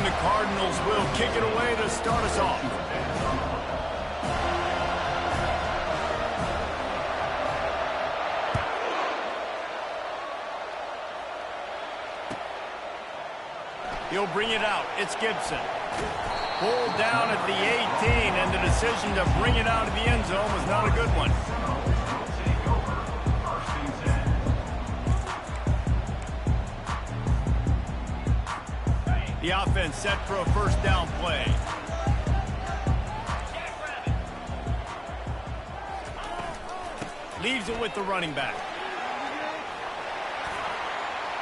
the Cardinals will kick it away to start us off. He'll bring it out. It's Gibson. Pulled down at the 18, and the decision to bring it out of the end zone was not a good one. The offense set for a first down play. Leaves it with the running back.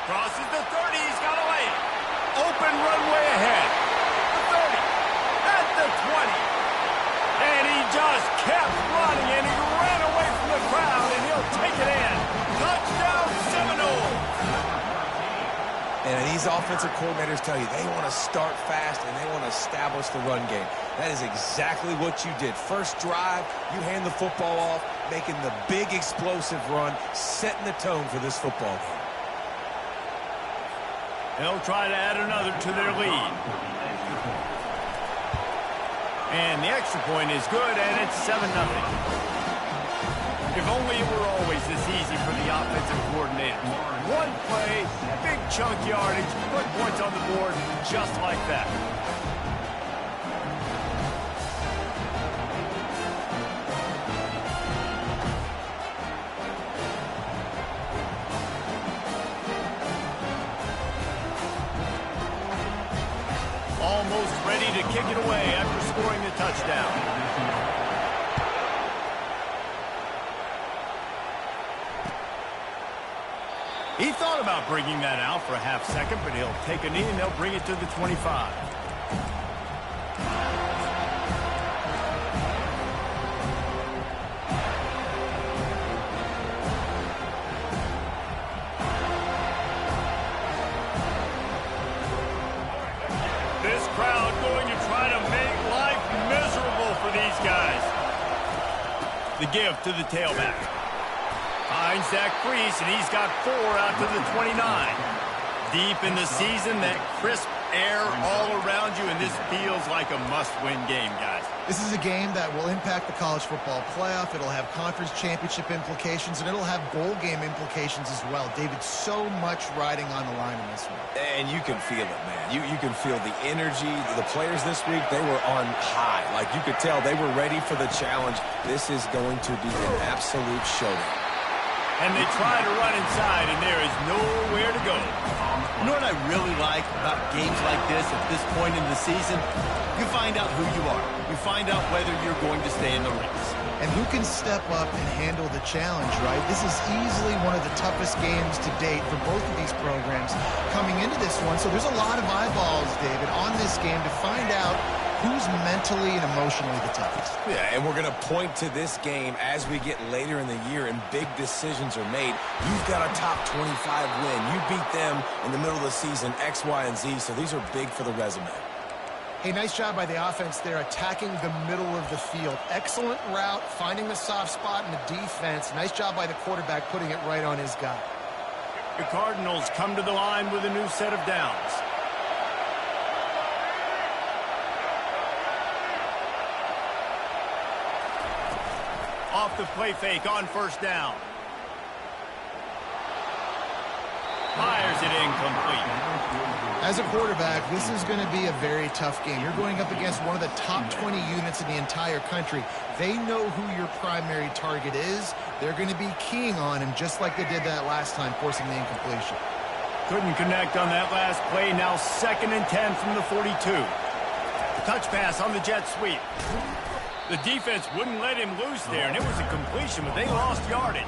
Crosses the 30. He's got a lane. Open runway ahead. The 30. At the 20. And he just kept running, and he ran away from the crowd, and he'll take it in. Touchdown Seminole. And these offensive coordinators tell you they want to start fast and they want to establish the run game. That is exactly what you did. First drive, you hand the football off, making the big explosive run, setting the tone for this football game. They'll try to add another to their lead. And the extra point is good, and it's 7-0. If only it were always this easy for the offensive coordinator. One play, big chunk yardage, put points on the board just like that. Almost ready to kick it away after scoring the touchdown. He thought about bringing that out for a half second, but he'll take a knee and they'll bring it to the 25. This crowd going to try to make life miserable for these guys. The give to the tailback. Finds Zach Priest, and he's got 4 out to the 29. Deep in the season, that crisp air all around you, and this feels like a must-win game, guys. This is a game that will impact the college football playoff. It'll have conference championship implications, and it'll have bowl game implications as well. David, so much riding on the line in this one. And you can feel it, man. You can feel the energy. The players this week, they were on high. Like, you could tell they were ready for the challenge. This is going to be an absolute showdown. And they try to run inside, and there is nowhere to go. You know what I really like about games like this at this point in the season? You find out who you are. You find out whether you're going to stay in the race. And who can step up and handle the challenge, right? This is easily one of the toughest games to date for both of these programs coming into this one. So there's a lot of eyeballs, David, on this game to find out who's mentally and emotionally the toughest. Yeah, and we're going to point to this game as we get later in the year and big decisions are made. You've got a top 25 win. You beat them in the middle of the season, X, Y, and Z, so these are big for the resume. Hey, nice job by the offense there, attacking the middle of the field. Excellent route, finding the soft spot in the defense. Nice job by the quarterback putting it right on his guy. The Cardinals come to the line with a new set of downs. Off the play fake on first down. Fires it incomplete. As a quarterback, this is going to be a very tough game. You're going up against one of the top 20 units in the entire country. They know who your primary target is. They're going to be keying on him just like they did that last time, forcing the incompletion. Couldn't connect on that last play. Now 2nd and 10 from the 42. Touch pass on the jet sweep. The defense wouldn't let him loose there, and it was a completion, but they lost yardage.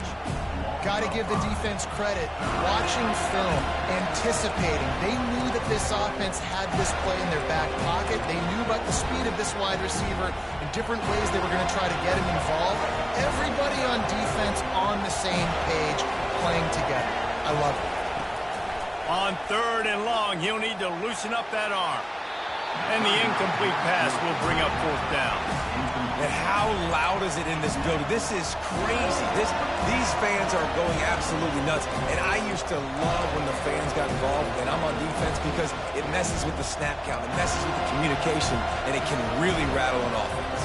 Got to give the defense credit. Watching film, anticipating. They knew that this offense had this play in their back pocket. They knew about the speed of this wide receiver and different ways they were going to try to get him involved. Everybody on defense on the same page, playing together. I love it. On 3rd and long, he'll need to loosen up that arm. And the incomplete pass will bring up fourth down. And how loud is it in this building? This is crazy. These fans are going absolutely nuts. And I used to love when the fans got involved, and I'm on defense because it messes with the snap count, it messes with the communication, and it can really rattle an offense.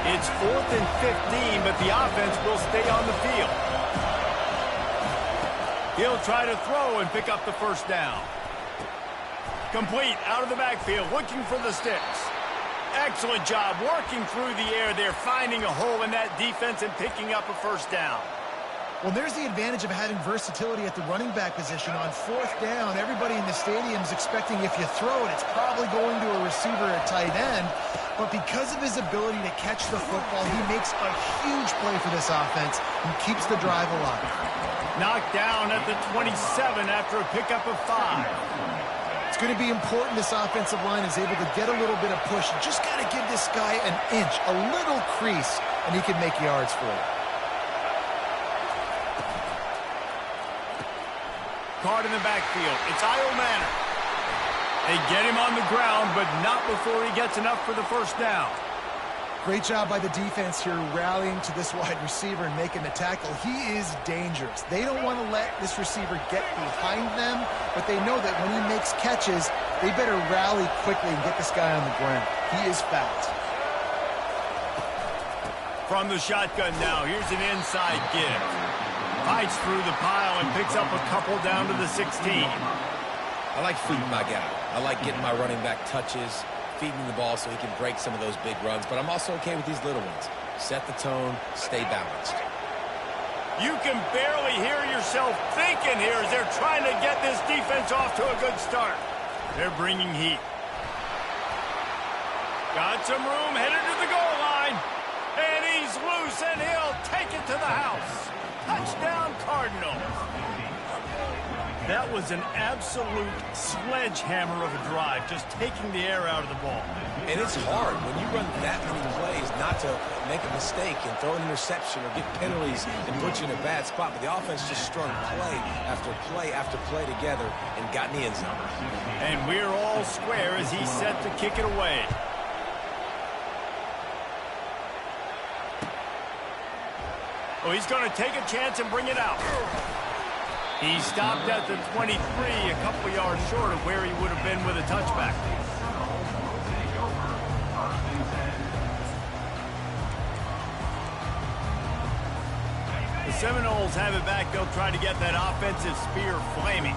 It's 4th and 15, but the offense will stay on the field. He'll try to throw and pick up the first down. Complete out of the backfield, looking for the sticks. Excellent job working through the air there, finding a hole in that defense and picking up a first down. Well, there's the advantage of having versatility at the running back position. On fourth down, everybody in the stadium is expecting if you throw it, it's probably going to a receiver at tight end. But because of his ability to catch the football, he makes a huge play for this offense and keeps the drive alive. Knocked down at the 27 after a pickup of 5. It's going to be important this offensive line is able to get a little bit of push. You just got to give this guy an inch, a little crease, and he can make yards for you. Card in the backfield. It's Io Manor. They get him on the ground, but not before he gets enough for the first down. Great job by the defense here rallying to this wide receiver and making the tackle. He is dangerous. They don't want to let this receiver get behind them, but they know that when he makes catches, they better rally quickly and get this guy on the ground. He is fast. From the shotgun now, here's an inside give. Fights through the pile and picks up a couple down to the 16. I like feeding my guy. I like getting my running back touches, feeding the ball so he can break some of those big runs, but I'm also okay with these little ones. Set the tone, stay balanced. You can barely hear yourself thinking here as they're trying to get this defense off to a good start. They're bringing heat. Got some room, headed to the goal line. And he's loose, and he'll take it to the house. Touchdown, Cardinals. That was an absolute sledgehammer of a drive, just taking the air out of the ball. And it's hard when you run that many plays not to make a mistake and throw an interception or get penalties and put you in a bad spot. But the offense just strung play after play after play together and got in the end zone. And we're all square as he's set to kick it away. Oh, he's going to take a chance and bring it out. He stopped at the 23, a couple yards short of where he would have been with a touchback. The Seminoles have it back. They'll try to get that offensive spear flaming.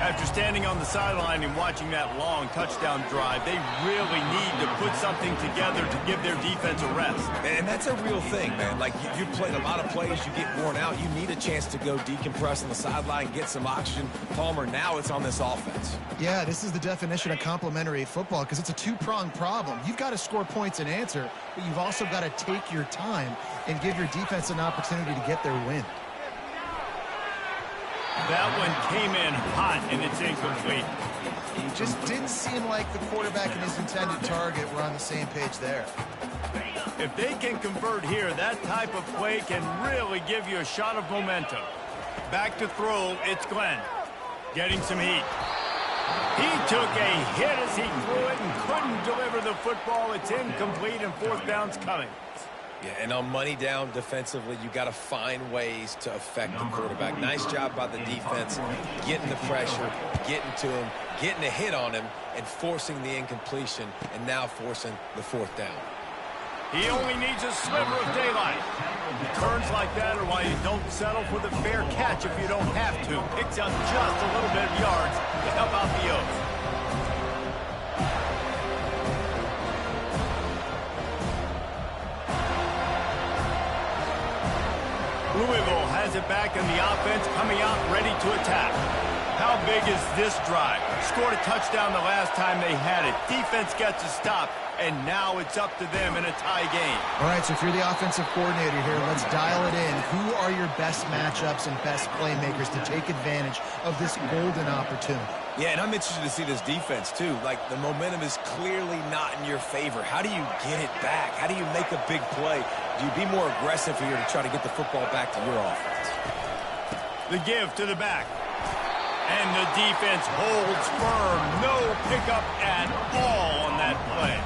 After standing on the sideline and watching that long touchdown drive, they really need to put something together to give their defense a rest. And that's a real thing, man. Like, you played a lot of plays, you get worn out, you need a chance to go decompress on the sideline, get some oxygen. Palmer, now it's on this offense. Yeah, this is the definition of complementary football because it's a two-pronged problem. You've got to score points and answer, but you've also got to take your time and give your defense an opportunity to get their win. That one came in hot, and it's incomplete. It just didn't seem like the quarterback and his intended target were on the same page there. If they can convert here, that type of play can really give you a shot of momentum. Back to throw, it's Glenn. Getting some heat. He took a hit as he threw it and couldn't deliver the football. It's incomplete, and fourth down's coming. Yeah, and on money down defensively, you got to find ways to affect the quarterback. Nice job by the defense, getting the pressure, getting to him, getting a hit on him, and forcing the incompletion, and now forcing the fourth down. He only needs a sliver of daylight. Turns like that are why you don't settle for the fair catch if you don't have to. Picks up just a little bit of yards to help out the Oaks. Louisville has it back in the offense, coming out ready to attack. How big is this drive? Scored a touchdown the last time they had it. Defense gets a stop, and now it's up to them in a tie game. All right, so if you're the offensive coordinator here, let's dial it in. Who are your best matchups and best playmakers to take advantage of this golden opportunity? Yeah, and I'm interested to see this defense, too. Like, the momentum is clearly not in your favor. How do you get it back? How do you make a big play? Do you be more aggressive here to try to get the football back to your offense? The give to the back. And the defense holds firm. No pickup at all on that play.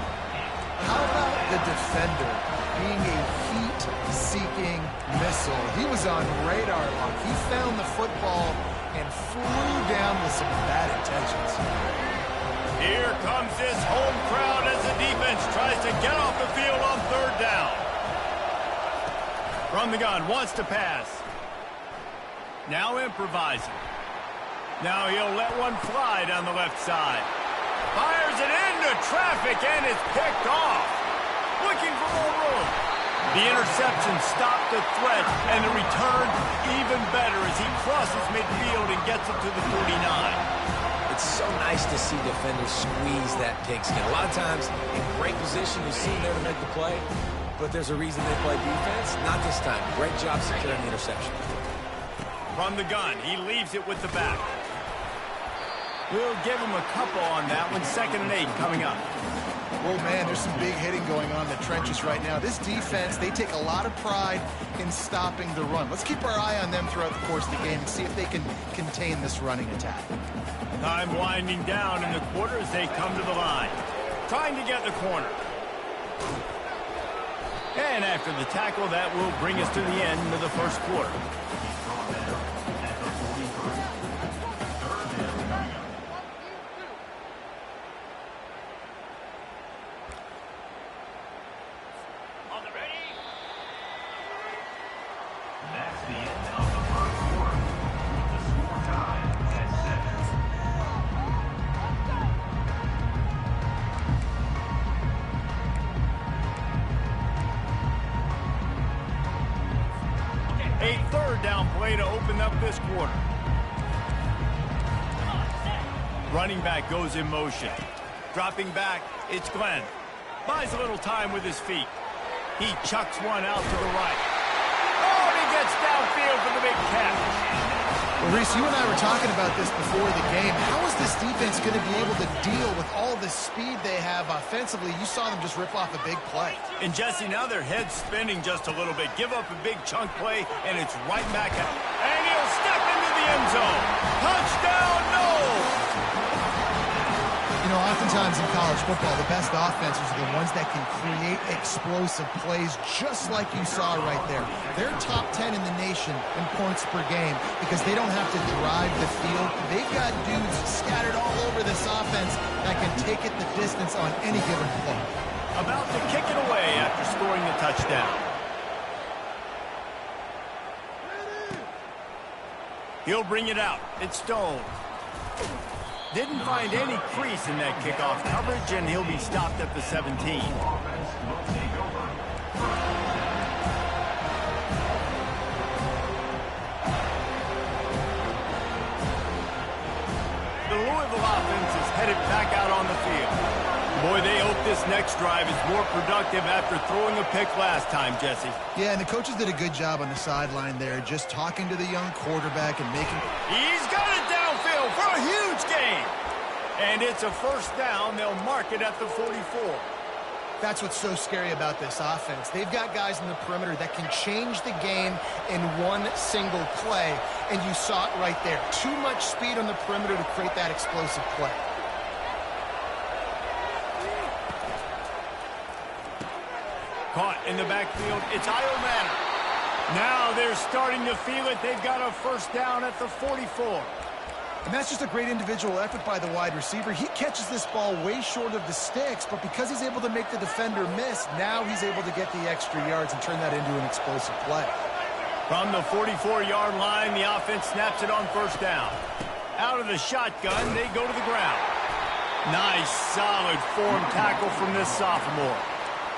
How about the defender being a heat-seeking missile? He was on radar lock. He found the football and flew down with some bad intentions. Here comes this home crowd as the defense tries to get off the field on third down. From the gun, wants to pass. Now improvising. Now he'll let one fly down the left side. Fires it into traffic and it's picked off. Looking for more room. The interception stopped the threat and the return even better as he crosses midfield and gets it to the 49. It's so nice to see defenders squeeze that pigskin. A lot of times, in great position, you see them there to make the play, but there's a reason they play defense. Not this time. Great job securing the interception. From the gun, he leaves it with the back. We'll give him a couple on that one. 2nd and 8 coming up. Oh, man, there's some big hitting going on in the trenches right now. This defense, they take a lot of pride in stopping the run. Let's keep our eye on them throughout the course of the game and see if they can contain this running attack. Time winding down in the quarter as they come to the line. Trying to get the corner. And after the tackle, that will bring us to the end of the first quarter. A third down play to open up this quarter. Running back goes in motion. Dropping back, it's Glenn. Buys a little time with his feet. He chucks one out to the right. Oh, and he gets downfield for the big catch. Well, Reese, you and I were talking about this before the game. How is this defense going to be able to deal with all the speed they have offensively? You saw them just rip off a big play. And Jesse, now their head's spinning just a little bit. Give up a big chunk play, and it's right back at. And he'll step into the end zone. Touchdown, Noles! You know, oftentimes in college football, the best offenses are the ones that can create explosive plays just like you saw right there. They're top 10 in the nation in points per game because they don't have to drive the field. They've got dudes scattered all over this offense that can take it the distance on any given play. About to kick it away after scoring the touchdown. He'll bring it out. It's Stone. Didn't find any crease in that kickoff coverage, and he'll be stopped at the 17. The Louisville offense is headed back out on the field. Boy, they hope this next drive is more productive after throwing a pick last time, Jesse. Yeah, and the coaches did a good job on the sideline there, just talking to the young quarterback and making... He's got it downfield for a huge gain. And it's a first down. They'll mark it at the 44. That's what's so scary about this offense. They've got guys in the perimeter that can change the game in one single play, and you saw it right there. Too much speed on the perimeter to create that explosive play. Caught in the backfield. It's Io Manor. Now they're starting to feel it. They've got a first down at the 44. And that's just a great individual effort by the wide receiver. He catches this ball way short of the sticks, but because he's able to make the defender miss, now he's able to get the extra yards and turn that into an explosive play. From the 44-yard line, the offense snaps it on first down. Out of the shotgun, they go to the ground. Nice, solid form tackle from this sophomore.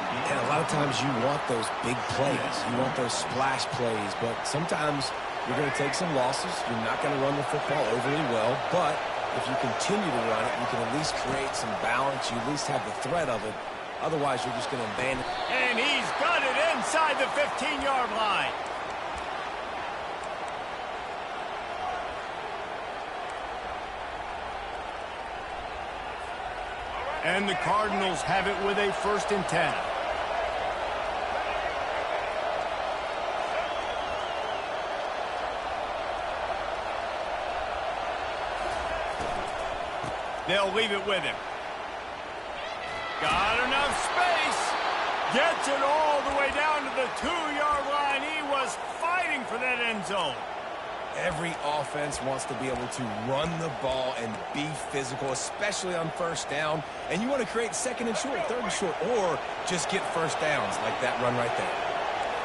And a lot of times you want those big plays. You want those splash plays, but sometimes you're going to take some losses. You're not going to run the football overly well, but if you continue to run it, you can at least create some balance. You at least have the threat of it. Otherwise, you're just going to abandon. And he's got it inside the 15-yard line. And the Cardinals have it with a 1st and 10. They'll leave it with him. Got enough space. Gets it all the way down to the 2-yard line. He was fighting for that end zone. Every offense wants to be able to run the ball and be physical, especially on first down. And you want to create second and short, third and short, or just get first downs like that run right there.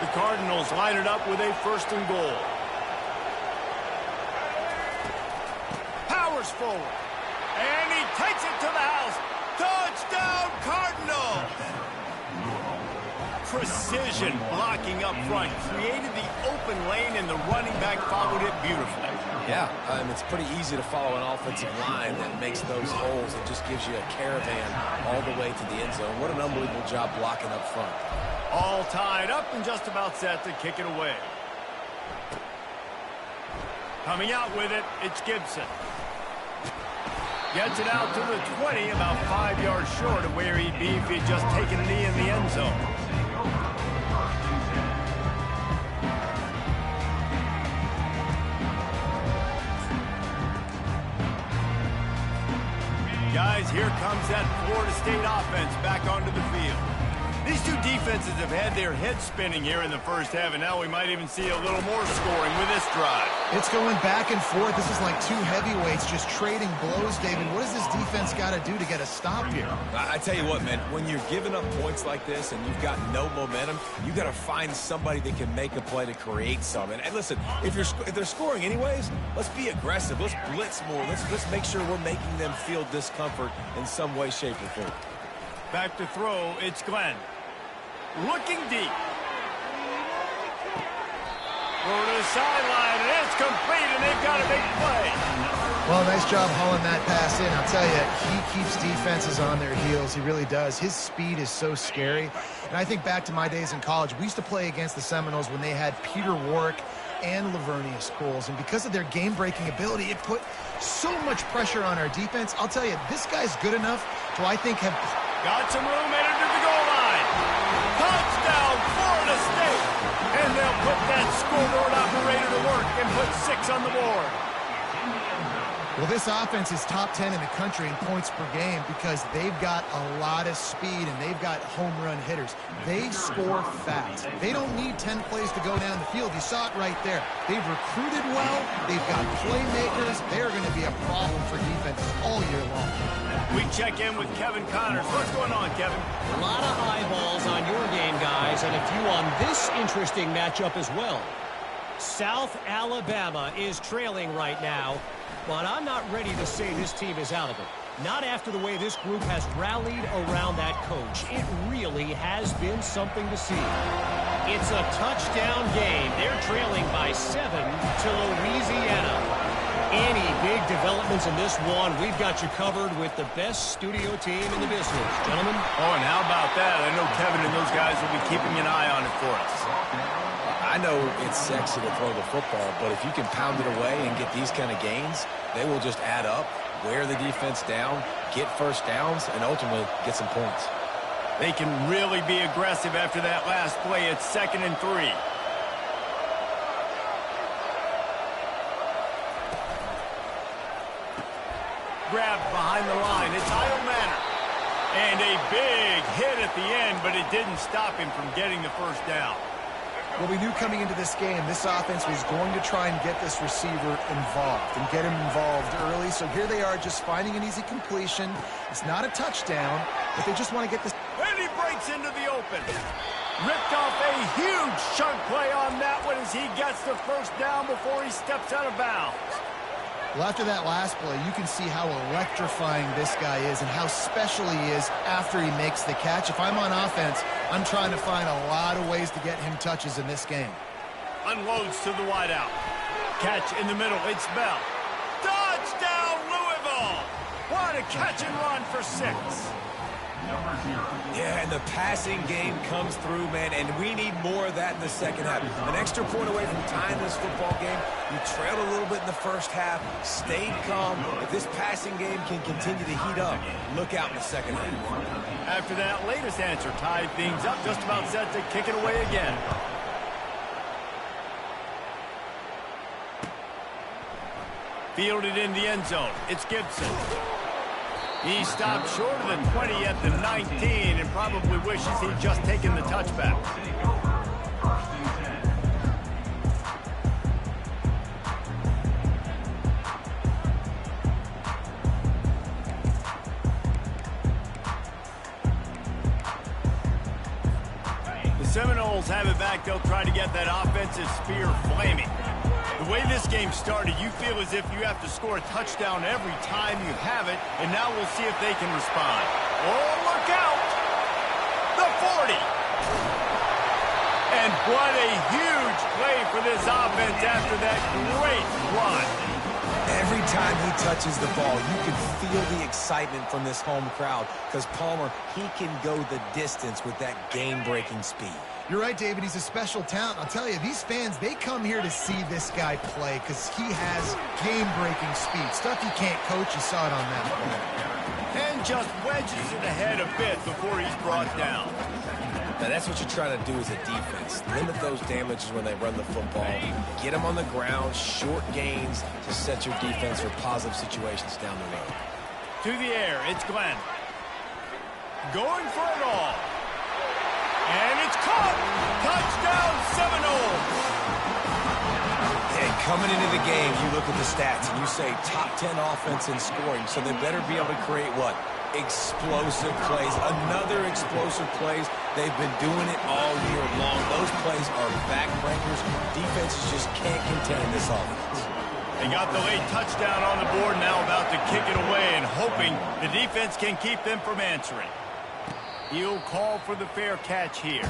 The Cardinals line it up with a 1st and goal. Powers forward. And he takes it to the house. Touchdown, Cardinals! Precision blocking up front. Created the open lane, and the running back followed it beautifully. Yeah, it's pretty easy to follow an offensive line that makes those holes. It just gives you a caravan all the way to the end zone. What an unbelievable job blocking up front. All tied up and just about set to kick it away. Coming out with it, it's Gibson. Gets it out to the 20, about 5 yards short of where he'd be if he'd just taken a knee in the end zone. Guys, here comes that Florida State offense back onto the field. These two defenses have had their heads spinning here in the first half, and now we might even see a little more scoring with this drive. It's going back and forth. This is like two heavyweights just trading blows, David. What does this defense got to do to get a stop here? I tell you what, man, when you're giving up points like this and you've got no momentum, you got to find somebody that can make a play to create something. And listen, if they're scoring anyways, let's be aggressive. Let's blitz more. Let's make sure we're making them feel discomfort in some way, shape, or form. Back to throw, it's Glenn. Looking deep. Go to the sideline, and it's complete, and they've got a big play. Well, nice job hauling that pass in. I'll tell you, he keeps defenses on their heels. He really does. His speed is so scary. And I think back to my days in college. We used to play against the Seminoles when they had Peter Warrick and Lavernius Coles. And because of their game-breaking ability, it put so much pressure on our defense. I'll tell you, this guy's good enough to, I think, have... Got some room, headed to the goal line. Touchdown, Florida State. And they'll put that scoreboard operator to work and put 6 on the board. Well, this offense is top 10 in the country in points per game because they've got a lot of speed and they've got home run hitters. They score fast. They don't need 10 plays to go down the field. You saw it right there. They've recruited well. They've got playmakers. They're going to be a problem for defenses all year long. We check in with Kevin Connors. What's going on, Kevin? A lot of eyeballs on your game, guys, and a few on this interesting matchup as well. South Alabama is trailing right now, but I'm not ready to say this team is out of it. Not after the way this group has rallied around that coach. It really has been something to see. It's a touchdown game. They're trailing by 7 to Louisiana. Any big developments in this one, we've got you covered with the best studio team in the business. Gentlemen? Oh, and how about that? I know Kevin and those guys will be keeping an eye on it for us. I know it's sexy to throw the football, but if you can pound it away and get these kind of gains, they will just add up, wear the defense down, get first downs, and ultimately get some points. They can really be aggressive after that last play. It's 2nd and 3. Grabbed behind the line. It's Kyle Manor. And a big hit at the end, but it didn't stop him from getting the first down. Well, we knew coming into this game, this offense was going to try and get this receiver involved and get him involved early. So here they are just finding an easy completion. It's not a touchdown, but they just want to get this. And he breaks into the open. Ripped off a huge chunk play on that one as he gets the first down before he steps out of bounds. Well, after that last play, you can see how electrifying this guy is and how special he is after he makes the catch. If I'm on offense, I'm trying to find a lot of ways to get him touches in this game. Unloads to the wideout. Catch in the middle. It's Bell. Touchdown, Louisville! What a catch and run for 6. Yeah, and the passing game comes through, man, and we need more of that in the second half. An extra point away from tying this football game. You trailed a little bit in the first half, stayed calm. If this passing game can continue to heat up, look out in the second half. After that latest answer, tied things up, just about set to kick it away again. Fielded in the end zone. It's Gibson. He stopped short of the 20 at the 19 and probably wishes he'd just taken the touchback. The Seminoles have it back. They'll try to get that offensive spear flaming. The way this game started, you feel as if you have to score a touchdown every time you have it, and now we'll see if they can respond. Oh, look out! The 40! And what a huge play for this offense after that great run. Every time he touches the ball, you can feel the excitement from this home crowd because Palmer, he can go the distance with that game-breaking speed. You're right, David. He's a special talent. I'll tell you, these fans, they come here to see this guy play because he has game-breaking speed. Stuff you can't coach. You saw it on that play. And just wedges it ahead a bit before he's brought down. Now, that's what you're trying to do as a defense. Limit those damages when they run the football. Get them on the ground, short gains to set your defense for positive situations down the road. To the air, it's Glenn. Going for it all. And it's caught! Touchdown, Seminoles! And coming into the game, you look at the stats and you say top 10 offense in scoring, so they better be able to create what? Explosive plays. Another explosive plays. They've been doing it all year long. Those plays are backbreakers. Defenses just can't contain this offense. They got the late touchdown on the board, now about to kick it away and hoping the defense can keep them from answering. He'll call for the fair catch here.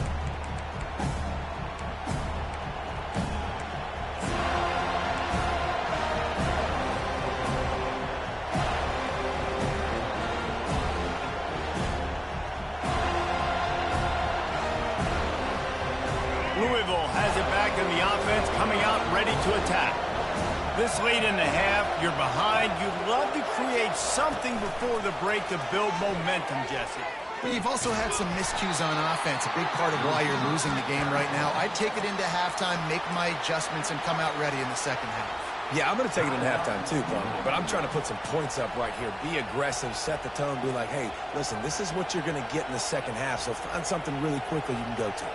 Louisville has it back in the offense, coming out ready to attack. This late in the half, you're behind. You'd love to create something before the break to build momentum, Jesse. You've also had some miscues on offense, a big part of why you're losing the game right now. I'd take it into halftime, make my adjustments, and come out ready in the second half. Yeah, I'm going to take it in halftime too, but I'm trying to put some points up right here. Be aggressive, set the tone, be like, hey, listen, this is what you're going to get in the second half, so find something really quickly you can go to.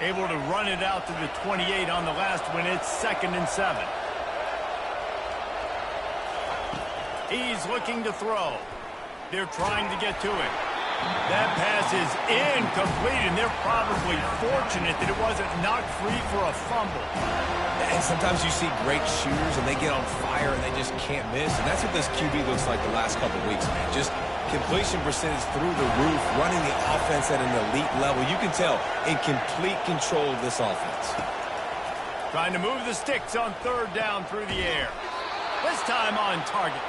Able to run it out to the 28 on the last one. It's 2nd and 7. He's looking to throw. They're trying to get to it. That pass is incomplete, and they're probably fortunate that it wasn't knocked free for a fumble. And sometimes you see great shooters, and they get on fire, and they just can't miss. And that's what this QB looks like the last couple of weeks, man. Just completion percentage through the roof, running the offense at an elite level. You can tell in complete control of this offense. Trying to move the sticks on 3rd down through the air. This time on target.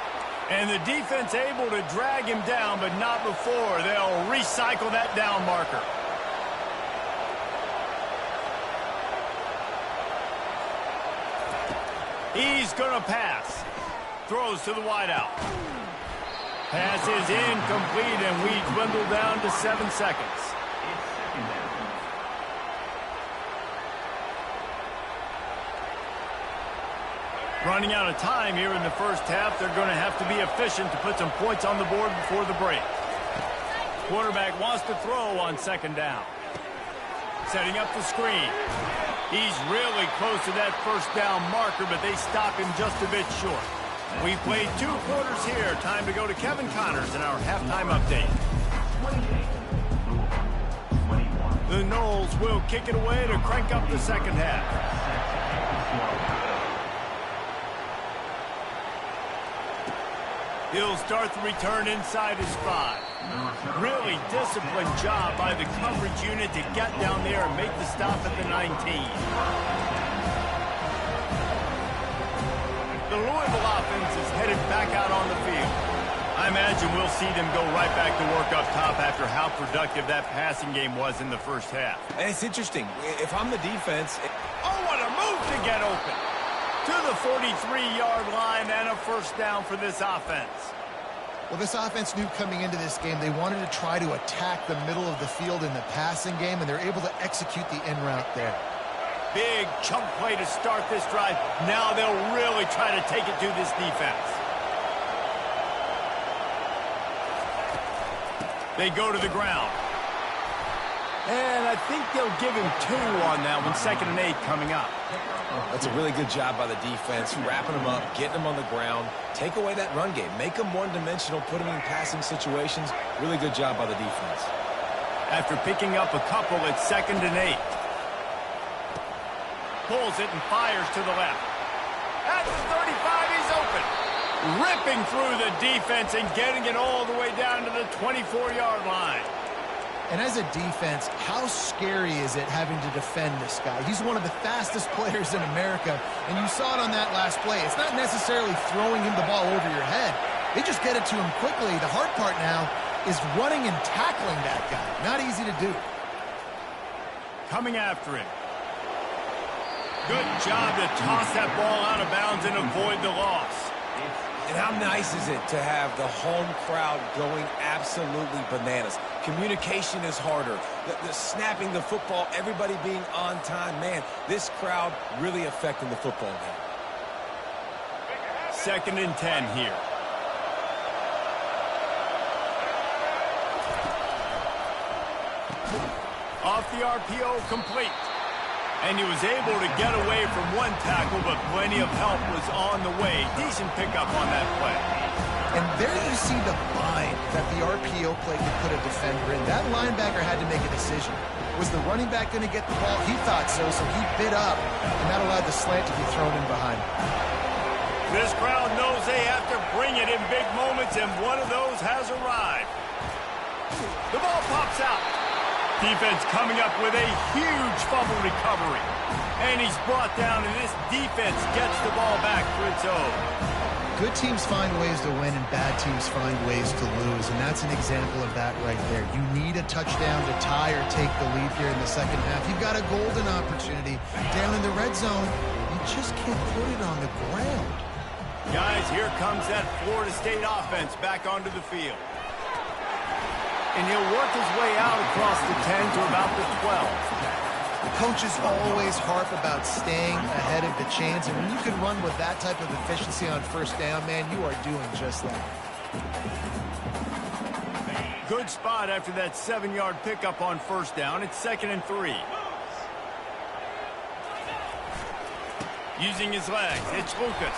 And the defense able to drag him down, but not before. They'll recycle that down marker. He's going to pass. Throws to the wideout. Pass is incomplete, and we dwindle down to 7 seconds. Running out of time here in the first half. They're going to have to be efficient to put some points on the board before the break. Quarterback wants to throw on 2nd down. Setting up the screen. He's really close to that 1st down marker, but they stop him just a bit short. We played 2 quarters here. Time to go to Kevin Connors in our halftime update. The Noles will kick it away to crank up the second half. He'll start the return inside his 5. Really disciplined job by the coverage unit to get down there and make the stop at the 19. The Louisville offense is headed back out on the field. I imagine we'll see them go right back to work up top after how productive that passing game was in the first half. And it's interesting. If I'm the defense... Oh, what a move to get open. To the 43-yard line and a 1st down for this offense. Well, this offense knew coming into this game they wanted to try to attack the middle of the field in the passing game, and they're able to execute the in route there. Big chunk play to start this drive. Now they'll really try to take it to this defense. They go to the ground. And I think they'll give him 2 on that one. 2nd and 8 coming up. That's a really good job by the defense, wrapping them up, getting them on the ground. Take away that run game. Make them one-dimensional, put them in passing situations. Really good job by the defense. After picking up a couple, it's 2nd and 8. Pulls it and fires to the left. At the 35, he's open. Ripping through the defense and getting it all the way down to the 24-yard line. And as a defense, how scary is it having to defend this guy? He's one of the fastest players in America, and you saw it on that last play. It's not necessarily throwing him the ball over your head. They just get it to him quickly. The hard part now is running and tackling that guy. Not easy to do. Coming after him. Good job to toss that ball out of bounds and avoid the loss. And how nice is it to have the home crowd going absolutely bananas? Communication is harder. The snapping the football, everybody being on time. Man, this crowd really affecting the football game. 2nd and 10 here. Off the RPO, complete. And he was able to get away from one tackle, but plenty of help was on the way. Decent pickup on that play. And there you see the bind that the RPO play could put a defender in. That linebacker had to make a decision. Was the running back going to get the ball? He thought so, so he bit up, and that allowed the slant to be thrown in behind. This crowd knows they have to bring it in big moments, and one of those has arrived. The ball pops out. Defense coming up with a huge fumble recovery. And he's brought down, and this defense gets the ball back for its own. Good teams find ways to win, and bad teams find ways to lose, and that's an example of that right there. You need a touchdown to tie or take the lead here in the second half. You've got a golden opportunity down in the red zone. You just can't put it on the ground. Guys, here comes that Florida State offense back onto the field. And he'll work his way out across the 10 to about the 12. The coaches always harp about staying ahead of the chains, and when you can run with that type of efficiency on first down, man, you are doing just that. Good spot after that 7-yard pickup on first down. It's 2nd and 3. Using his legs, it's Lucas.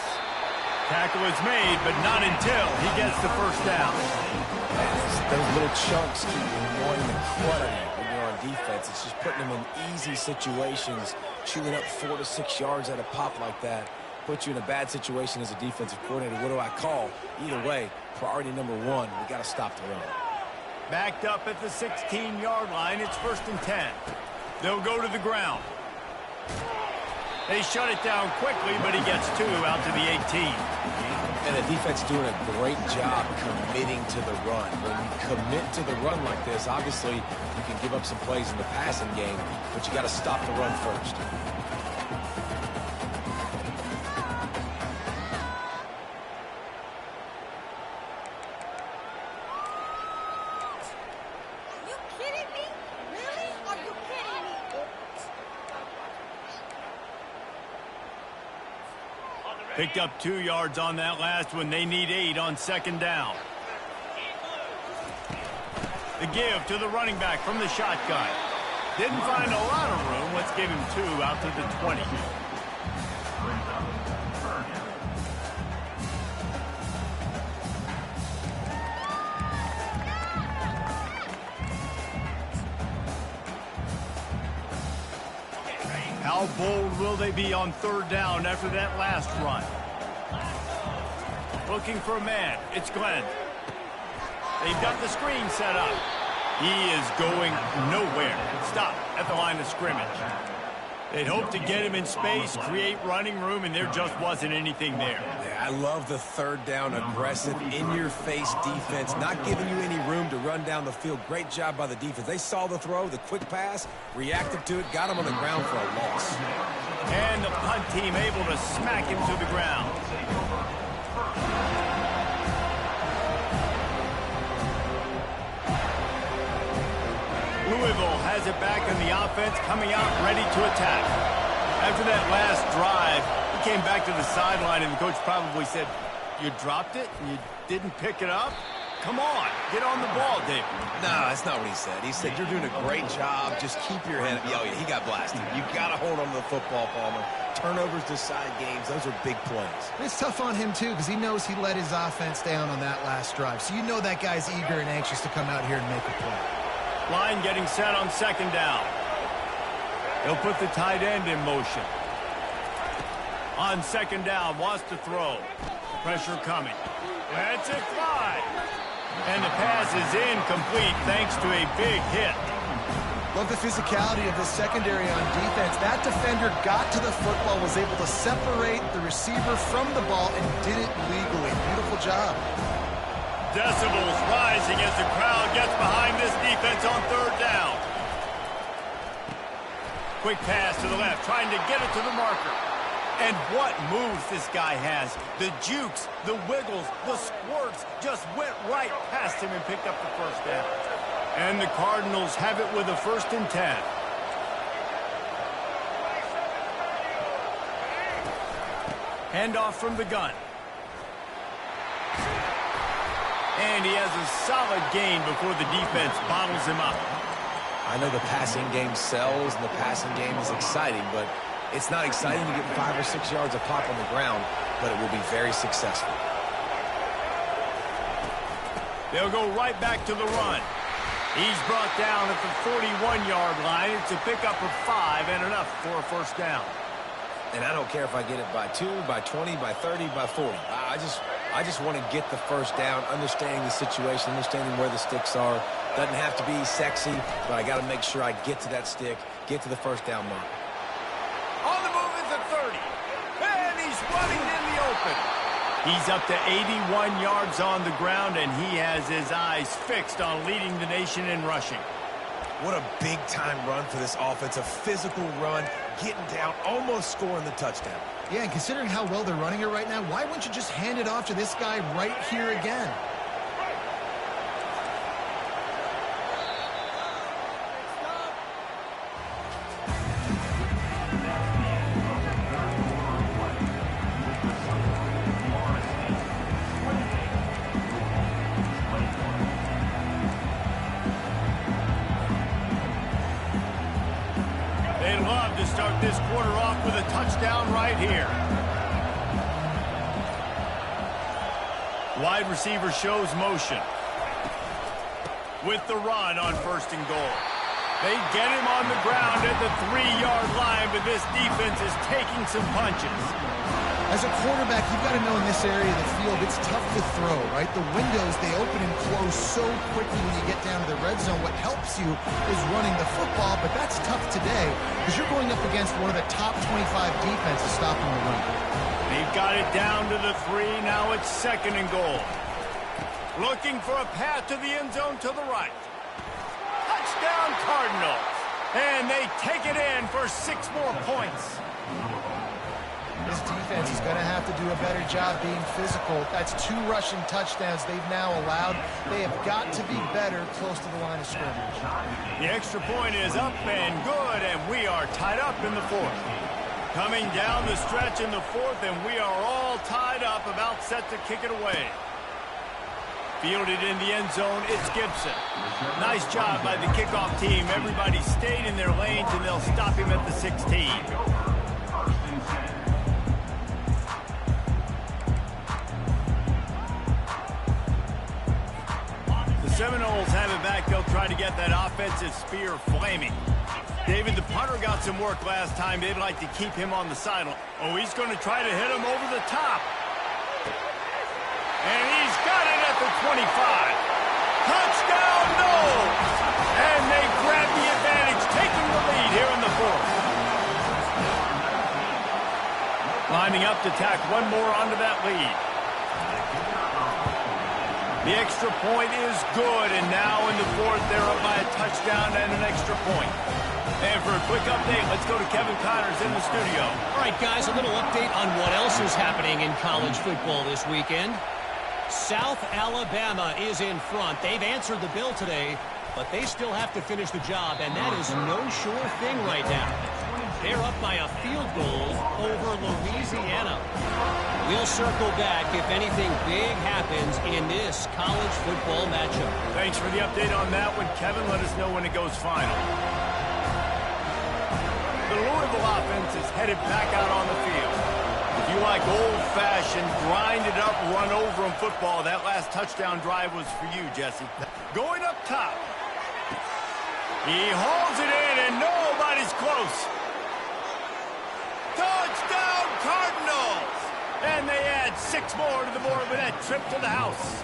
Tackle is made, but not until he gets the first down. Those little chunks keep annoying the crud out of you when you're on defense. It's just putting them in easy situations, chewing up 4 to 6 yards at a pop like that. Puts you in a bad situation as a defensive coordinator. What do I call? Either way, priority number 1, we got to stop the run. Backed up at the 16-yard line, it's 1st and 10. They'll go to the ground. They shut it down quickly, but he gets 2 out to the 18. And the defense doing a great job committing to the run. When you commit to the run like this, obviously you can give up some plays in the passing game, but you got to stop the run first. Are you kidding me? Really? Are you kidding me? Picked up 2 yards on that last one. They need 8 on 2nd down. The give to the running back from the shotgun. Didn't find a lot of room. Let's give him 2 out to the 20. How bold will they be on 3rd down after that last run? Looking for a man. It's Glenn. They've got the screen set up. He is going nowhere. Stop at the line of scrimmage. They'd hope to get him in space, create running room, and there just wasn't anything there. Yeah, I love the 3rd down aggressive, in-your-face defense, not giving you any room to run down the field. Great job by the defense. They saw the throw, the quick pass, reacted to it, got him on the ground for a loss. And the punt team able to smack him to the ground. Louisville has it back in the offense, coming out ready to attack. After that last drive, he came back to the sideline, and the coach probably said, "You dropped it and you didn't pick it up? Come on, get on the ball, David." No, that's not what he said. He said, "You're doing a great job. Just keep your head up." Oh, yeah, he got blasted. You got to hold on to the football, Palmer. Turnovers decide games. Those are big plays. It's tough on him, too, because he knows he let his offense down on that last drive. So you know that guy's eager and anxious to come out here and make a play. Line getting set on second down. He'll put the tight end in motion. On second down, wants to throw. Pressure coming. That's it, fly. And the pass is incomplete thanks to a big hit. Love the physicality of the secondary on defense. That defender got to the football, was able to separate the receiver from the ball, and did it legally. Beautiful job. Decibels rising as the crowd gets behind this defense on third down. Quick pass to the left, trying to get it to the marker. And what moves this guy has. The jukes, the wiggles, the squirts just went right past him and picked up the first down. And the Cardinals have it with a 1st and 10. Handoff from the gun. And he has a solid gain before the defense bottles him up. I know the passing game sells and the passing game is exciting, but it's not exciting to get 5 or 6 yards of pop on the ground, but it will be very successful. They'll go right back to the run. He's brought down at the 41-yard line. It's a pickup of 5 and enough for a first down. And I don't care if I get it by 2, by 20, by 30, by 40. I just want to get the first down, understanding the situation, understanding where the sticks are. Doesn't have to be sexy, but I got to make sure I get to that stick, get to the first down mark. On the move at the 30. And he's running in the open. He's up to 81 yards on the ground, and he has his eyes fixed on leading the nation in rushing. What a big-time run for this offense. A physical run, getting down, almost scoring the touchdown. Yeah, and considering how well they're running it right now, why wouldn't you just hand it off to this guy right here again? They'd love to start this quarter off with a touchdown right here. Wide receiver shows motion. With the run on 1st and goal. They get him on the ground at the 3-yard line, but this defense is taking some punches. As a quarterback, you've got to know in this area of the field, it's tough to throw, right? The windows, they open and close so quickly when you get down to the red zone. What helps you is running the football, but that's tough today because you're going up against one of the top 25 defenses stopping the run. They've got it down to the 3. Now it's 2nd and goal. Looking for a path to the end zone to the right. Touchdown Cardinals. And they take it in for 6 more points. This defense is going to have to do a better job being physical. That's 2 rushing touchdowns they've now allowed. They have got to be better close to the line of scrimmage. The extra point is up and good, and we are tied up in the 4th. Coming down the stretch in the 4th, and we are all tied up, about set to kick it away. Fielded in the end zone, it's Gibson. Nice job by the kickoff team. Everybody stayed in their lanes, and they'll stop him at the 16. Seminoles have it back. They'll try to get that offensive spear flaming. David, the punter got some work last time. They'd like to keep him on the sideline. Oh, he's going to try to hit him over the top. And he's got it at the 25. Touchdown, no! And they grab the advantage, taking the lead here in the 4th. Lining up to tack one more onto that lead. The extra point is good, and now in the 4th, they're up by a touchdown and an extra point. And for a quick update, let's go to Kevin Connors in the studio. All right, guys, a little update on what else is happening in college football this weekend. South Alabama is in front. They've answered the bell today, but they still have to finish the job, and that is no sure thing right now. They're up by a field goal over Louisiana. We'll circle back if anything big happens in this college football matchup. Thanks for the update on that one, Kevin. Let us know when it goes final. The Louisville offense is headed back out on the field. If you like old-fashioned, grind-it-up, run-over-'em football, that last touchdown drive was for you, Jesse. Going up top. He hauls it in, and nobody's close. Touchdown, Cardinals! And they add 6 more to the board with that trip to the house.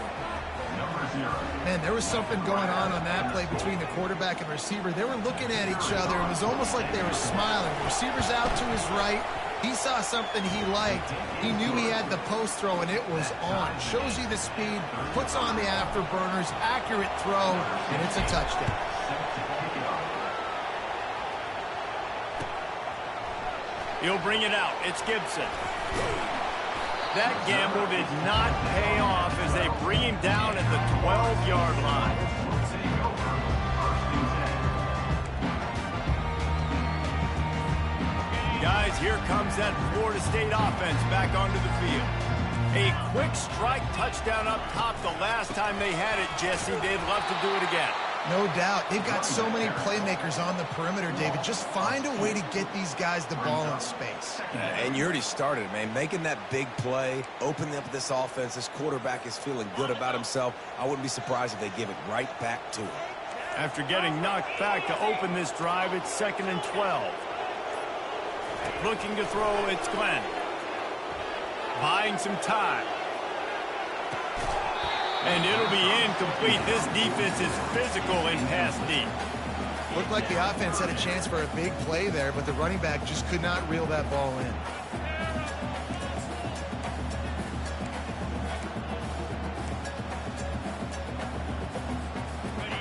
Man, there was something going on that play between the quarterback and receiver. They were looking at each other. It was almost like they were smiling. The receiver's out to his right. He saw something he liked. He knew he had the post throw, and it was on. Shows you the speed, puts on the afterburners, accurate throw, and it's a touchdown. He'll bring it out. It's Gibson. That gamble did not pay off as they bring him down at the 12-yard line. Guys, here comes that Florida State offense back onto the field. A quick strike touchdown up top the last time they had it, Jesse. They'd love to do it again. No doubt. They've got so many playmakers on the perimeter, David. Just find a way to get these guys the ball in space. And you already started, man. Making that big play, opening up this offense. This quarterback is feeling good about himself. I wouldn't be surprised if they give it right back to him. After getting knocked back to open this drive, it's 2nd and 12. Looking to throw, it's Glenn. Buying some time. And it'll be incomplete. This defense is physical and pass deep. Looked like the offense had a chance for a big play there, but the running back just could not reel that ball in.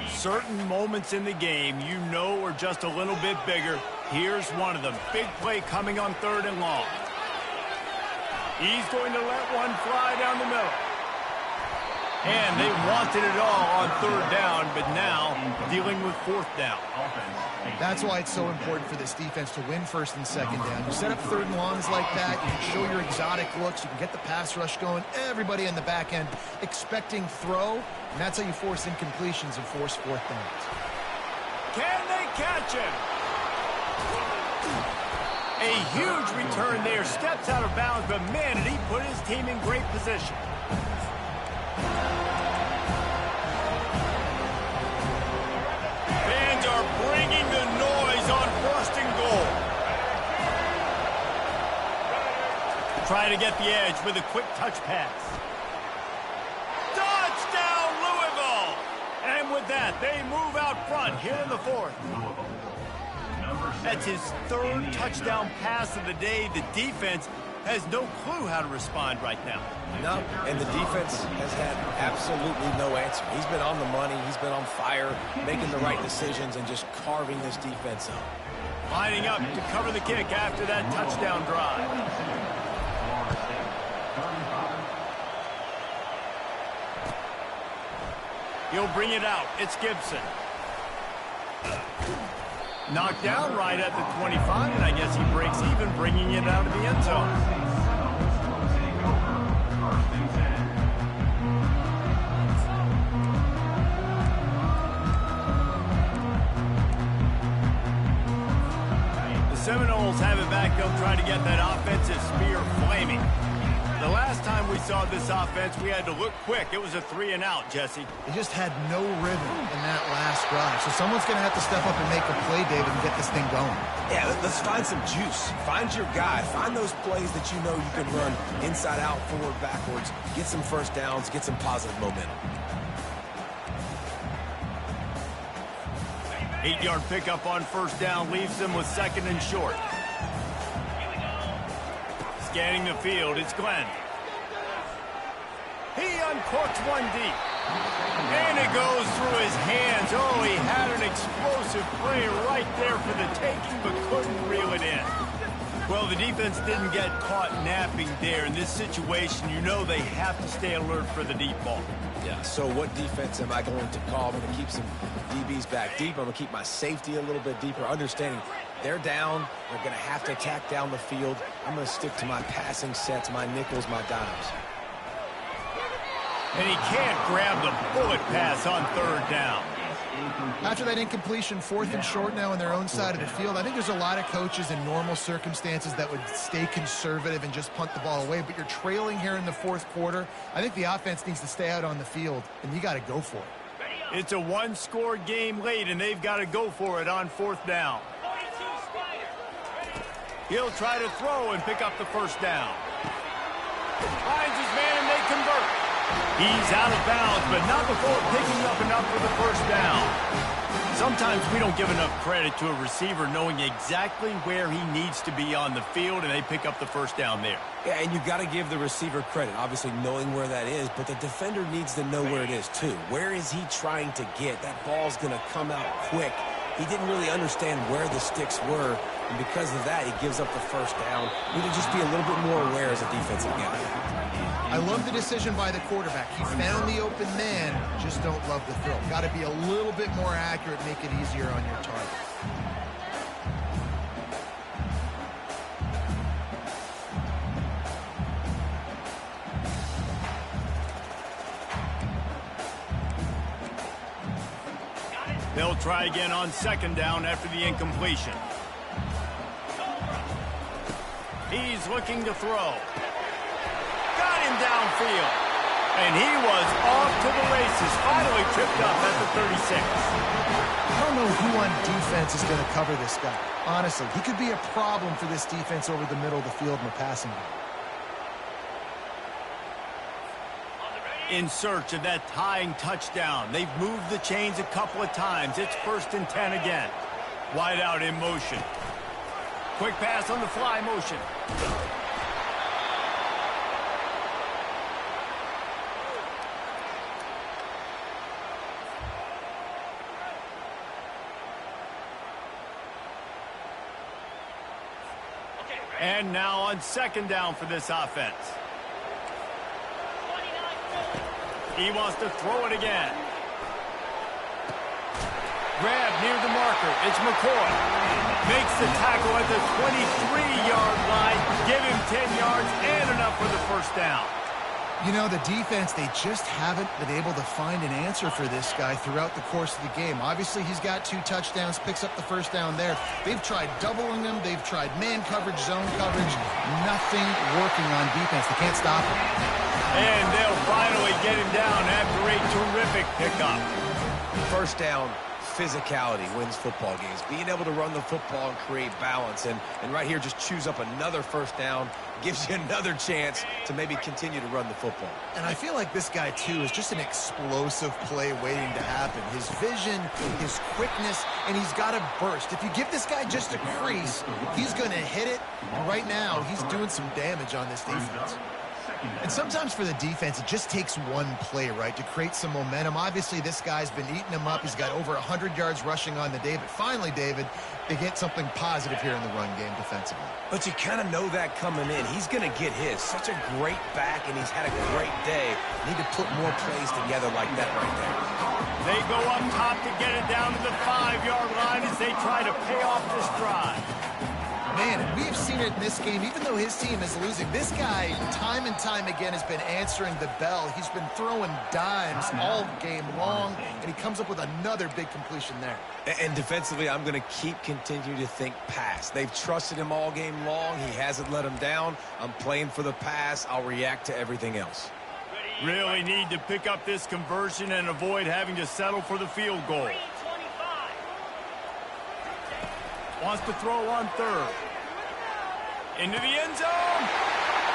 Certain moments in the game you know are just a little bit bigger. Here's one of them. Big play coming on 3rd and long. He's going to let one fly down the middle. And they wanted it all on 3rd down, but now dealing with 4th down. That's why it's so important for this defense to win 1st and 2nd down. You set up 3rd and longs like that, you can show your exotic looks, you can get the pass rush going, everybody in the back end expecting throw, and that's how you force incompletions and force 4th downs. Can they catch him? A huge return there, steps out of bounds, but man, did he put his team in great position. Fans are bringing the noise on 1st and goal. Try to get the edge with a quick touch pass. Touchdown, Louisville! And with that, they move out front here in the 4th. That's his 3rd touchdown pass of the day. The defense has no clue how to respond right now. No, and the defense has had absolutely no answer. He's been on the money. He's been on fire, making the right decisions, and just carving this defense up. Lining up to cover the kick after that touchdown drive. He'll bring it out. It's Gibson. Knocked down right at the 25, and I guess he breaks even, bringing it out of the end zone. The Seminoles have it back. They'll try to get that offensive spear flaming. The last time we saw this offense, we had to look quick. It was a 3-and-out, Jesse. They just had no rhythm in that last drive. So someone's going to have to step up and make a play, David, and get this thing going. Yeah, let's find some juice. Find your guy. Find those plays that you know you can run inside out, forward, backwards. Get some 1st downs. Get some positive momentum. 8-yard pickup on 1st down leaves them with 2nd and short. Scanning the field, it's Glenn. He uncorks one deep. And it goes through his hands. Oh, he had an explosive play right there for the taking, but couldn't reel it in. Well, the defense didn't get caught napping there. In this situation, you know they have to stay alert for the deep ball. Yeah, so what defense am I going to call? I'm going to keep some DBs back deep. I'm going to keep my safety a little bit deeper, understanding They're down. They're going to have to attack down the field. I'm going to stick to my passing sets, my nickels, my dimes. And he can't grab the bullet pass on third down. After that incompletion, 4th and short now on their own side of the field, I think there's a lot of coaches in normal circumstances that would stay conservative and just punt the ball away, but you're trailing here in the 4th quarter. I think the offense needs to stay out on the field, and you got to go for it. It's a one-score game late, and they've got to go for it on 4th down. He'll try to throw and pick up the first down. Finds his man, and they convert. He's out of bounds, but not before picking up enough for the first down. Sometimes we don't give enough credit to a receiver knowing exactly where he needs to be on the field, and they pick up the first down there. Yeah, and you got to give the receiver credit, obviously knowing where that is, but the defender needs to know where it is too. Where is he trying to get? That ball's going to come out quick. He didn't really understand where the sticks were, and because of that, he gives up the first down. We need to just be a little bit more aware as a defensive guy. I love the decision by the quarterback. He found the open man, just don't love the throw. Got to be a little bit more accurate, make it easier on your target. They'll try again on 2nd down after the incompletion. He's looking to throw. Got him downfield. And he was off to the races. Finally tripped up at the 36. I don't know who on defense is going to cover this guy. Honestly, he could be a problem for this defense over the middle of the field in the passing game. In search of that tying touchdown. They've moved the chains a couple of times. It's 1st and 10 again. Wide out in motion. Quick pass on the fly motion. And now on 2nd down for this offense. He wants to throw it again. Grab near the marker. It's McCoy. Makes the tackle at the 23-yard line. Give him 10 yards and enough for the first down. You know, the defense, they just haven't been able to find an answer for this guy throughout the course of the game. Obviously, he's got 2 touchdowns, picks up the first down there. They've tried doubling him. They've tried man coverage, zone coverage. Nothing working on defense. They can't stop him. And they'll finally get him down after a terrific pickup. First down, physicality wins football games. Being able to run the football and create balance. And right here, just choose up another first down. Gives you another chance to maybe continue to run the football. And I feel like this guy, too, is just an explosive play waiting to happen. His vision, his quickness, and he's got a burst. If you give this guy just a crease, he's going to hit it. And right now, he's doing some damage on this defense. And sometimes for the defense, it just takes one play, right, to create some momentum. Obviously, this guy's been eating him up. He's got over 100 yards rushing on the day. But finally, David, they get something positive here in the run game defensively. But you kind of know that coming in. He's going to get his. Such a great back, and he's had a great day. Need to put more plays together like that right there. They go up top to get it down to the 5-yard line as they try to pay off this drive. Man, and we've seen it in this game, even though his team is losing. This guy, time and time again, has been answering the bell. He's been throwing dimes all game long, and he comes up with another big completion there. And defensively, I'm going to continue to think pass. They've trusted him all game long. He hasn't let him down. I'm playing for the pass. I'll react to everything else. Really need to pick up this conversion and avoid having to settle for the field goal. Wants to throw on 3rd. Into the end zone.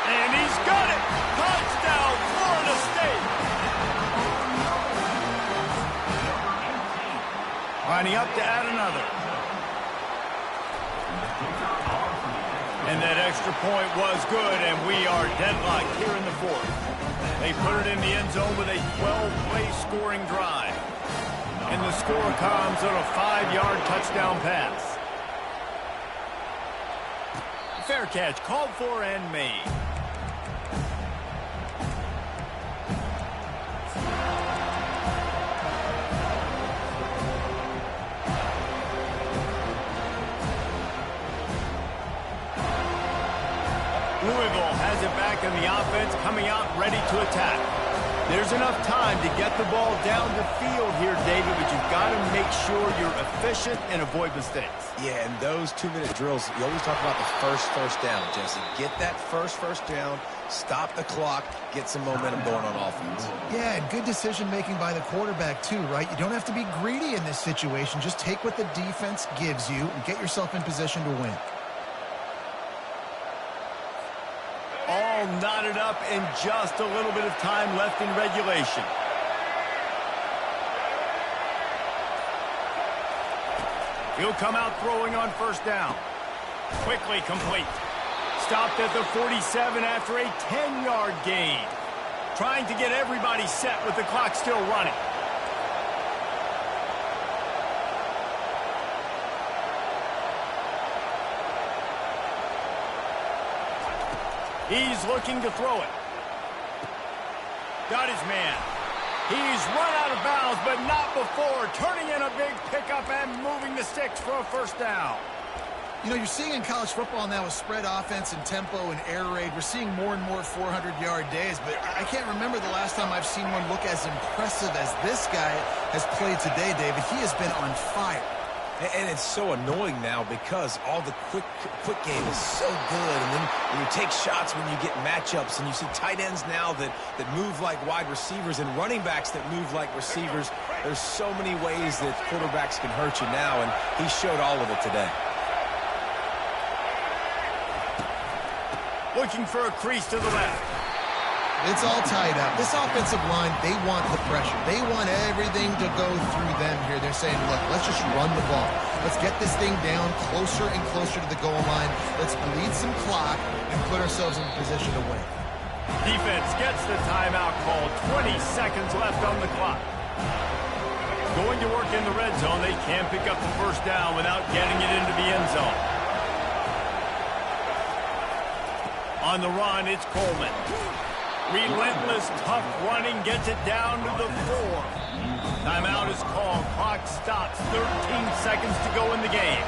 And he's got it. Touchdown, Florida State. Lining up to add another. And that extra point was good, and we are deadlocked here in the 4th. They put it in the end zone with a 12-play scoring drive. And the score comes on a 5-yard touchdown pass. Fair catch, called for and made. Louisville has it back in the offense, coming out ready to attack. There's enough time to get the ball down the field here, David, but you've got to make sure you're efficient and avoid mistakes. Yeah, and those 2-minute drills, you always talk about the first down, Jesse. Get that first down, stop the clock, get some momentum going on offense. Yeah, and good decision-making by the quarterback, too, right? You don't have to be greedy in this situation. Just take what the defense gives you and get yourself in position to win. All knotted up and just a little bit of time left in regulation. He'll come out throwing on first down. Quickly complete. Stopped at the 47 after a 10-yard gain. Trying to get everybody set with the clock still running. He's looking to throw it. Got his man. He's run out of bounds, but not before. Turning in a big pickup and moving the sticks for a first down. You know, you're seeing in college football now with spread offense and tempo and air raid, we're seeing more and more 400-yard days, but I can't remember the last time I've seen one look as impressive as this guy has played today, David. He has been on fire. And it's so annoying now because all the quick game is so good. And then when you take shots, when you get matchups, and you see tight ends now that move like wide receivers and running backs that move like receivers, there's so many ways that quarterbacks can hurt you now, and he showed all of it today. Looking for a crease to the left. It's all tied up. This offensive line, they want the pressure. They want everything to go through them here. They're saying, look, let's just run the ball. Let's get this thing down closer and closer to the goal line. Let's bleed some clock and put ourselves in position to win. Defense gets the timeout called. 20 seconds left on the clock. Going to work in the red zone. They can't pick up the first down without getting it into the end zone. On the run, it's Coleman. Relentless, tough running gets it down to the 4. Timeout is called. Clock stops. 13 seconds to go in the game.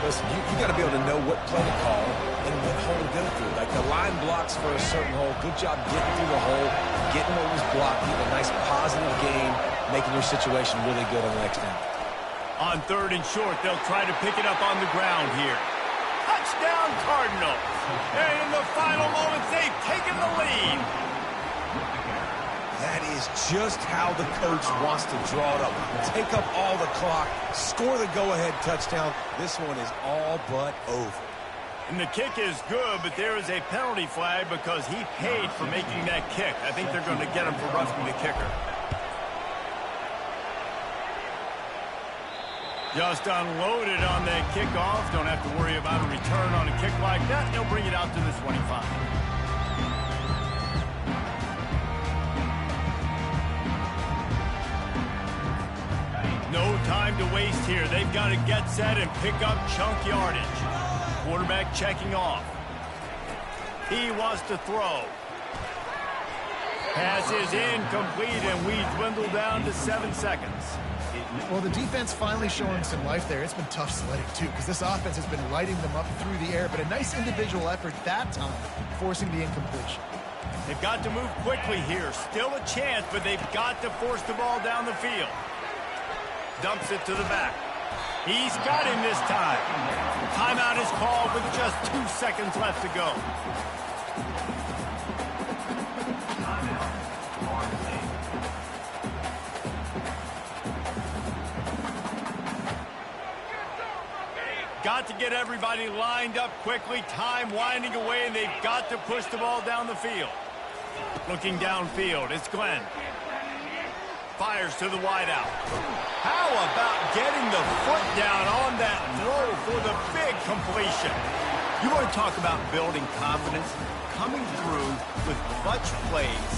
Listen, you got to be able to know what play to call and what hole to go through. Like the line blocks for a certain hole. Good job getting through the hole, getting what was blocked, getting a nice positive gain, making your situation really good on the next down. On 3rd and short, they'll try to pick it up on the ground here. Touchdown, Cardinals. And in the final moments, they've taken the lead. That is just how the coach wants to draw it up. Take up all the clock, score the go-ahead touchdown. This one is all but over. And the kick is good, but there is a penalty flag because he paid for making that kick. I think they're going to get him for roughing the kicker. Just unloaded on that kickoff. Don't have to worry about a return on a kick like that. They'll bring it out to the 25. No time to waste here. They've got to get set and pick up chunk yardage. Quarterback checking off. He wants to throw. Pass is incomplete, and we dwindle down to 7 seconds. Well, the defense finally showing some life there. It's been tough sledding, too, because this offense has been lighting them up through the air, but a nice individual effort that time, forcing the incompletion. They've got to move quickly here. Still a chance, but they've got to force the ball down the field. Dumps it to the back. He's got him this time. Timeout is called with just 2 seconds left to go. Got to get everybody lined up quickly. Time winding away, and they've got to push the ball down the field. Looking downfield, it's Glenn. Fires to the wideout. How about getting the foot down on that throw for the big completion? You want to talk about building confidence? Coming through with clutch plays,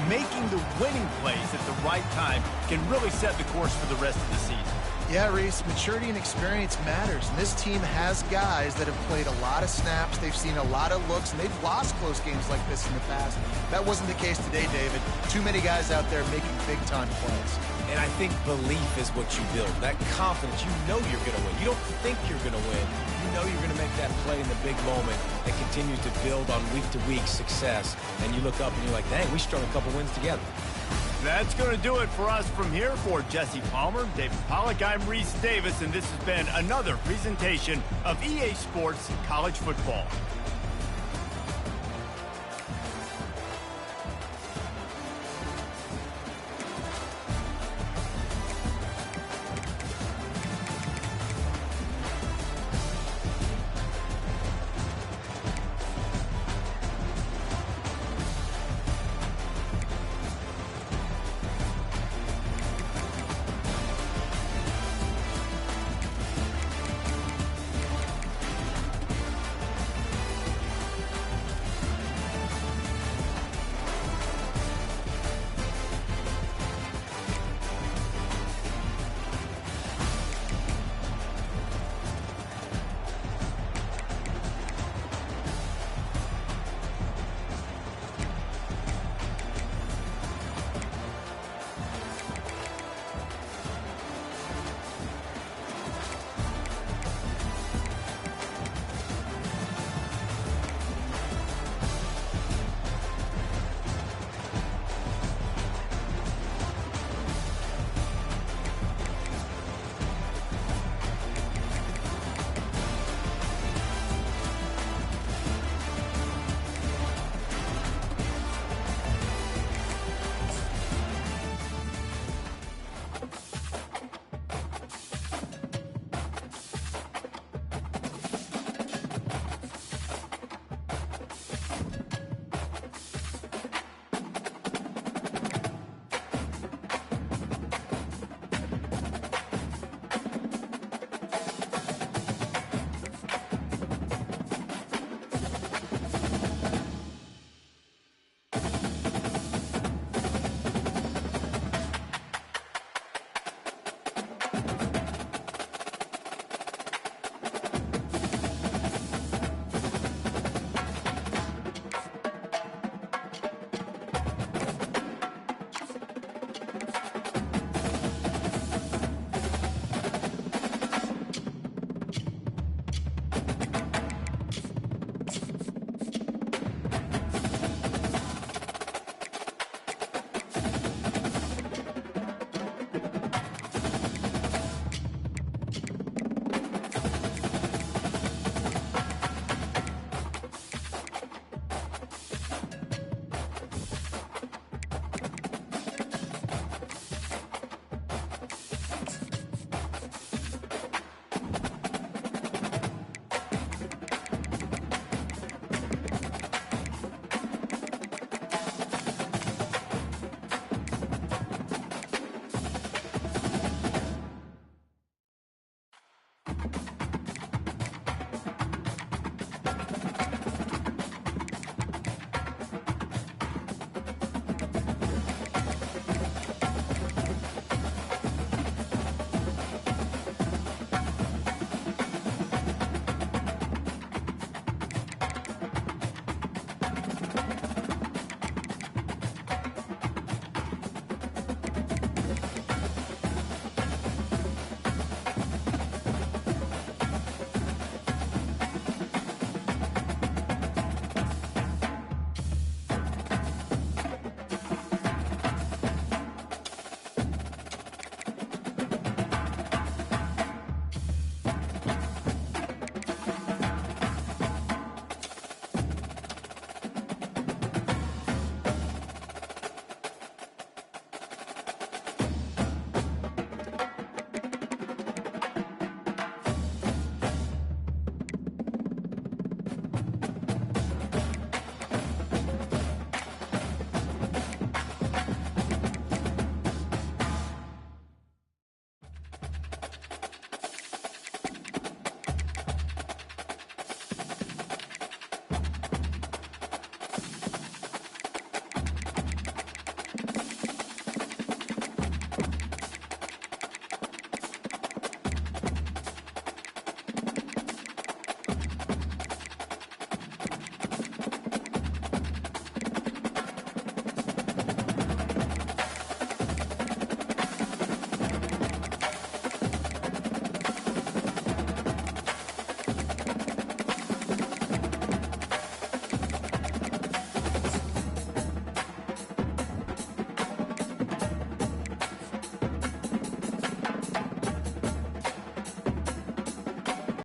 making the winning plays at the right time can really set the course for the rest of the season. Yeah, Reese, maturity and experience matters, and this team has guys that have played a lot of snaps, they've seen a lot of looks, and they've lost close games like this in the past. That wasn't the case today, David. Too many guys out there making big-time plays. And I think belief is what you build. That confidence, you know you're going to win. You don't think you're going to win. You know you're going to make that play in the big moment that continues to build on week-to-week success. And you look up and you're like, dang, we strung a couple wins together. That's going to do it for us from here. For Jesse Palmer, David Pollack, I'm Reese Davis, and this has been another presentation of EA Sports College Football.